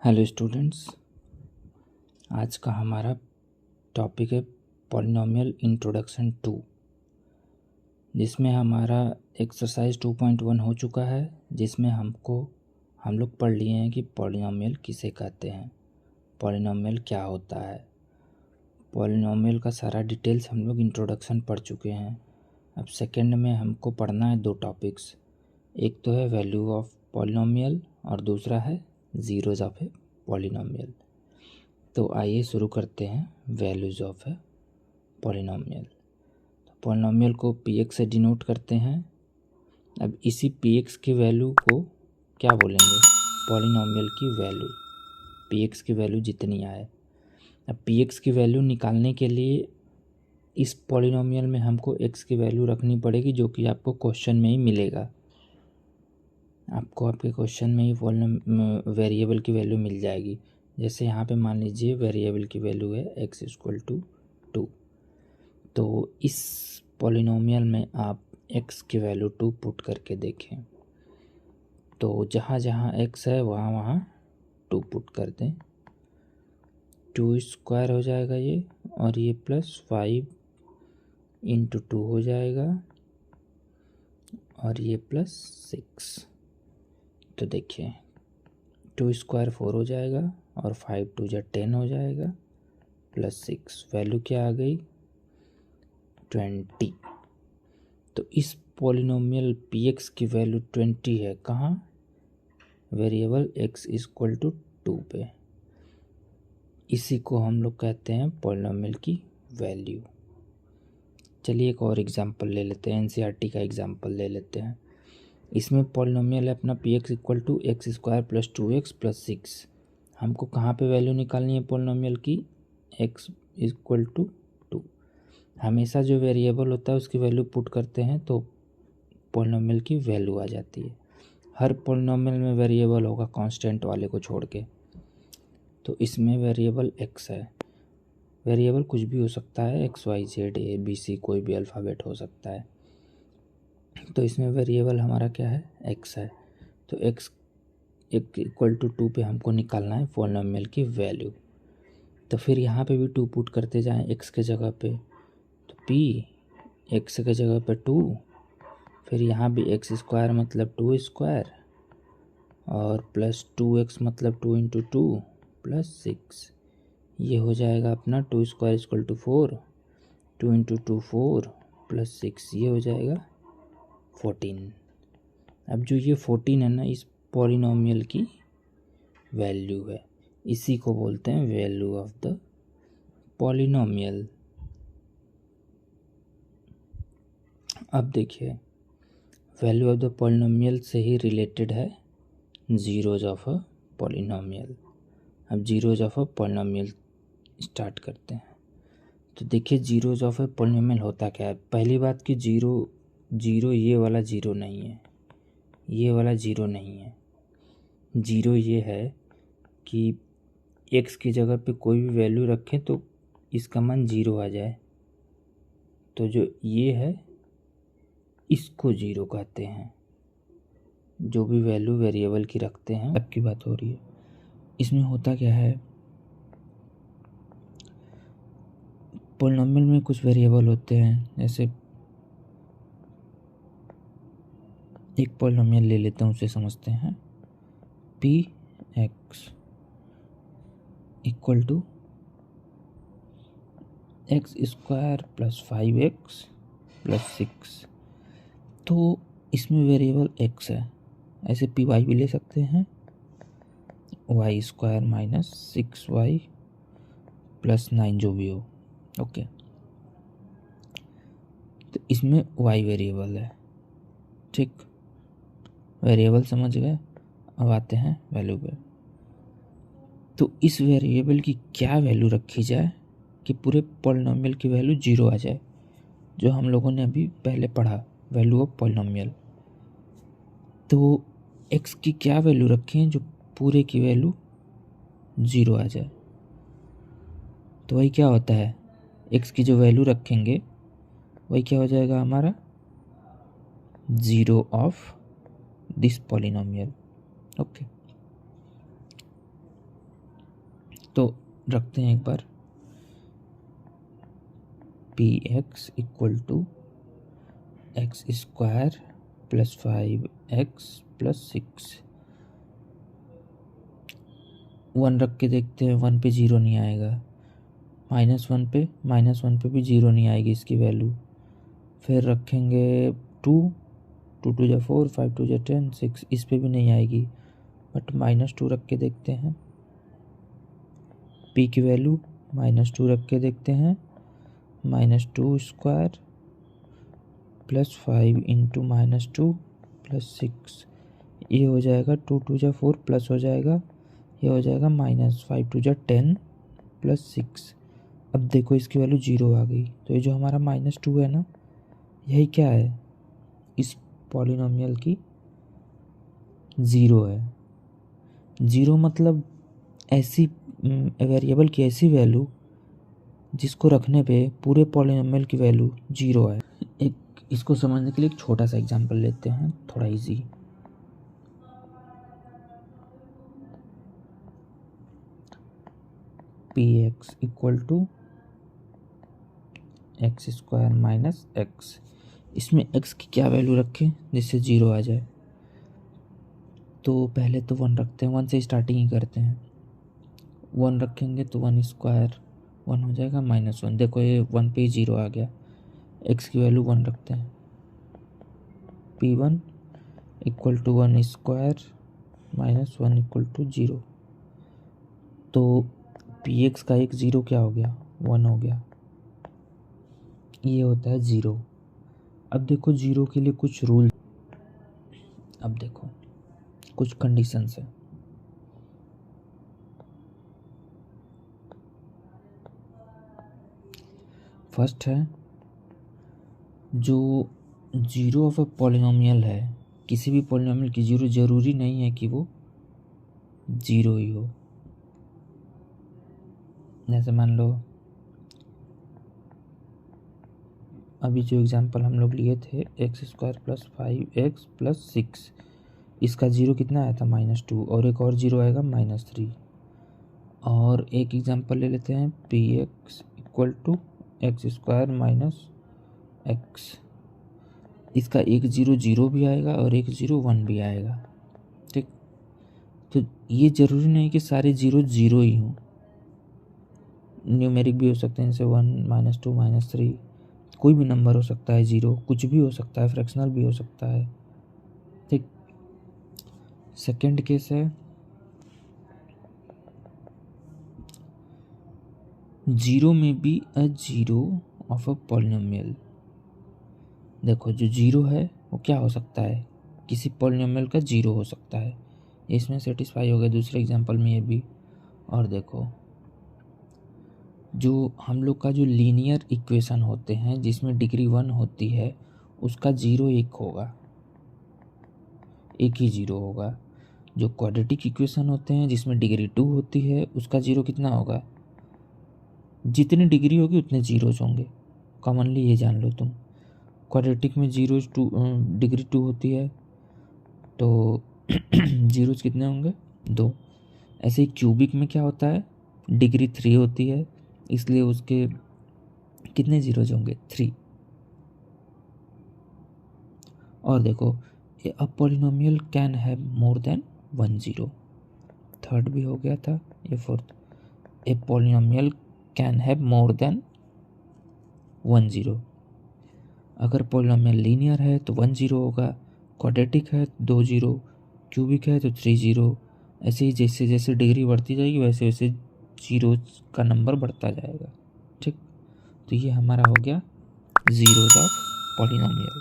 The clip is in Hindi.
हेलो स्टूडेंट्स, आज का हमारा टॉपिक है पॉलिनोमियल इंट्रोडक्शन 2, जिसमें हमारा एक्सरसाइज 2.1 हो चुका है, जिसमें हम लोग पढ़ लिए हैं कि पॉलिनोमियल किसे कहते हैं, पॉलिनोमियल क्या होता है। पॉलिनोमियल का सारा डिटेल्स हम लोग इंट्रोडक्शन पढ़ चुके हैं। अब सेकंड में हमको पढ़ना है दो टॉपिक्स, एक तो है वैल्यू ऑफ पॉलिनोमियल और दूसरा है ज़ीरोज़ ऑफ ए पॉलिनोमियल। तो आइए शुरू करते हैं वैल्यूज़ ऑफ ए पॉलिनोमियल। तो पॉलिनोमियल को px से डिनोट करते हैं। अब इसी px की वैल्यू को क्या बोलेंगे, पॉलिनोमियल की वैल्यू, px की वैल्यू जितनी आए। अब px की वैल्यू निकालने के लिए इस पॉलिनोमियल में हमको x की वैल्यू रखनी पड़ेगी, जो कि आपको क्वेश्चन में ही मिलेगा। आपको आपके क्वेश्चन में ही वेरिएबल की वैल्यू मिल जाएगी। जैसे यहाँ पे मान लीजिए वेरिएबल की वैल्यू है x इक्वल टू 2, तो इस पॉलिनोमियल में आप x की वैल्यू 2 पुट करके देखें, तो जहाँ जहाँ x है वहाँ वहाँ 2 पुट कर दें। 2 स्क्वायर हो जाएगा ये, और ये प्लस 5 इंटू 2 हो जाएगा, और ये प्लस 6। तो देखिए 2 स्क्वायर 4 हो जाएगा, और 5 2 जा 10 हो जाएगा, प्लस 6, वैल्यू क्या आ गई 20। तो इस पॉलिनोमियल px की वैल्यू 20 है। कहाँ, वेरिएबल x इक्वल टू 2 पे। इसी को हम लोग कहते हैं पॉलिनोमियल की वैल्यू। चलिए एक और एग्जांपल ले लेते हैं, एनसीईआरटी का एग्जांपल ले लेते हैं। इसमें पॉलिनोमियल है अपना px equal to x square plus 2x plus 6। हमको कहाँ पे वैल्यू निकालनी है पॉलिनोमियल की, x इक्वल टू 2। हमेशा जो वेरिएबल होता है उसकी वैल्यू पुट करते हैं तो पॉलिनोमियल की वैल्यू आ जाती है। हर पॉलिनोमियल में वेरिएबल होगा कांस्टेंट वाले को छोड़ के। तो इसमें वेरिएबल x है। वेरिएबल कुछ भी हो सकता है, x y z a b c, कोई भी अल्फ़ाबेट हो सकता है। तो इसमें वेरिएबल हमारा क्या है, x है। तो x इक्वल टू 2 पे हमको निकालना है पॉलिनोमियल की वैल्यू। तो फिर यहाँ पे भी 2 पुट करते जाएं x के जगह पे, तो p x के जगह पे 2, फिर यहाँ भी x स्क्वायर मतलब 2 स्क्वायर, और प्लस 2x मतलब 2 इंटू 2 प्लस 6। ये हो जाएगा अपना 2 square equal to 4, 2 into 2 4 plus 6, ये हो जाएगा 14। अब जो ये 14 है ना, इस पॉलिनोमियल की वैल्यू है। इसी को बोलते हैं वैल्यू ऑफ द पॉलिनोमियल। अब देखिए वैल्यू ऑफ द पॉलिनोमियल से ही रिलेटेड है ज़ीरोज़ ऑफ अ पॉलिनोमियल। अब zeros of a polynomial start करते हैं। तो देखिए ज़ीरोज़ ऑफ अ पॉलिनोमियल होता क्या है। पहली बात कि जीरो ये वाला ज़ीरो नहीं है, ये वाला ज़ीरो नहीं है। ज़ीरो ये है कि x की जगह पे कोई भी वैल्यू रखें तो इसका मान 0 आ जाए। तो जो ये है इसको ज़ीरो कहते हैं, जो भी वैल्यू वेरिएबल की रखते हैं अब की बात हो रही है। इसमें होता क्या है, पॉलिनोमियल में कुछ वेरिएबल होते हैं। जैसे एक पॉलिनोमियल ले लेता हूँ, उसे समझते हैं। px equal to x square plus 5x plus 6। तो इसमें वेरिएबल x है। ऐसे पी वाई भी ले सकते हैं, Y square minus 6y plus 9, जो भी हो। ओके, तो इसमें y वेरिएबल है। ठीक, वेरिएबल समझ गए। अब आते हैं वैल्यू पे। तो इस वेरिएबल की क्या वैल्यू रखी जाए कि पूरे पॉलिनोमियल की वैल्यू 0 आ जाए, जो हम लोगों ने अभी पहले पढ़ा, वैल्यू ऑफ पॉलिनोमियल। तो x की क्या वैल्यू रखें जो पूरे की वैल्यू 0 आ जाए। तो वही क्या होता है, x की जो वैल्यू रखेंगे वही क्या हो जाएगा हमारा, 0 ऑफ दिस पॉलिनोमियल। ओके, तो रखते हैं एक बार, P x equal to x square plus 5x plus 6। 1 रख के देखते हैं, 1 पे 0 नहीं आएगा, -1 पे भी 0 नहीं आएगी इसकी वैल्यू। फिर रखेंगे 2 2 जा 4, 5 2 जा 10, 6, इस पे भी नहीं आएगी, बट -2 रख के देखते हैं। p की वैल्यू -2 रख के देखते हैं, -2 स्क्वायर प्लस 5 इंटू -2 प्लस 6, ये हो जाएगा 2 2 जा 4 प्लस हो जाएगा, ये हो जाएगा -5 2 जा 10 प्लस 6। अब देखो इसकी वैल्यू 0 आ गई, तो ये जो हमारा -2 है ना, यही क्या है, इस पॉलिनोमियल की 0 है। 0 मतलब ऐसी वेरिएबल की ऐसी वैल्यू जिसको रखने पे पूरे पॉलिनोमियल की वैल्यू 0 है। एक इसको समझने के लिए एक छोटा सा एग्जांपल लेते हैं, थोड़ा easy. P x equal to x square minus x, इसमें x की क्या वैल्यू रखें जिससे 0 आ जाए। तो पहले तो 1 रखते हैं, 1 से स्टार्टिंग ही करते हैं। 1 रखेंगे तो 1 स्क्वायर 1 हो जाएगा -1, देखो ये 1 पे 0 आ गया। x की वैल्यू 1 रखते हैं, p1 equal to 1 square -1 equal to 0। तो px का एक 0 क्या हो गया, 1 हो गया, ये होता है 0। अब देखो 0 के लिए कुछ रूल, अब देखो कुछ कंडीशंस है। फर्स्ट है, जो 0 ऑफ अ पॉलिनोमियल है, किसी भी पॉलिनोमियल की 0 जरूरी नहीं है कि वो 0 ही हो। जैसे मान लो अभी जो एग्जांपल हम लोग लिए थे, x square plus 5x plus 6, इसका 0 कितना आया था -2, और एक और 0 आएगा -3। और एक एग्जांपल ले लेते हैं, p x equal to x square minus x, इसका एक 0 0 भी आएगा और एक 0 1 भी आएगा। ठीक, तो ये ज़रूरी नहीं कि सारे 0 0 ही हों, न्यूमेरिक भी हो सकते हैं, जैसे 1 -2 -3, कोई भी नंबर हो सकता है, 0 कुछ भी हो सकता है, फ्रैक्शनल भी हो सकता है। ठीक, सेकंड केस है, 0 में भी अ 0 ऑफ अ पॉलिनोमियल। देखो जो 0 है वो क्या हो सकता है, किसी पॉलिनोमियल का 0 हो सकता है, इसमें सेटिस्फाई हो गया दूसरे एग्जांपल में ये भी। और देखो जो हम लोग का जो लीनियर इक्वेशन होते हैं जिसमें डिग्री 1 होती है, उसका 0 1 होगा, एक ही 0 होगा। जो क्वाड्रेटिक इक्वेशन होते हैं जिसमें डिग्री 2 होती है, उसका 0 कितना होगा, जितनी डिग्री होगी उतने जीरोज होंगे। कॉमनली ये जान लो तुम, क्वाड्रेटिक में जीरोज डिग्री 2 होती है, तो जीरोज कितने होंगे, 2। ऐसे ही क्यूबिक में क्या होता है, डिग्री 3 होती है, इसलिए उसके कितने जीरोज होंगे, 3। और देखो a polynomial can have more than 1 0, third भी हो गया था, ये fourth. A polynomial can have more than 1 0। अगर पॉलिनोमियल लीनियर है तो 1 0 होगा, क्वाड्रेटिक है 2 0, क्यूबिक है तो 3 0। ऐसे ही जैसे जैसे डिग्री बढ़ती जाएगी वैसे वैसे जीरोज का नंबर बढ़ता जाएगा। ठीक, तो ये हमारा हो गया जीरोज ऑफ पॉलिनोमियल।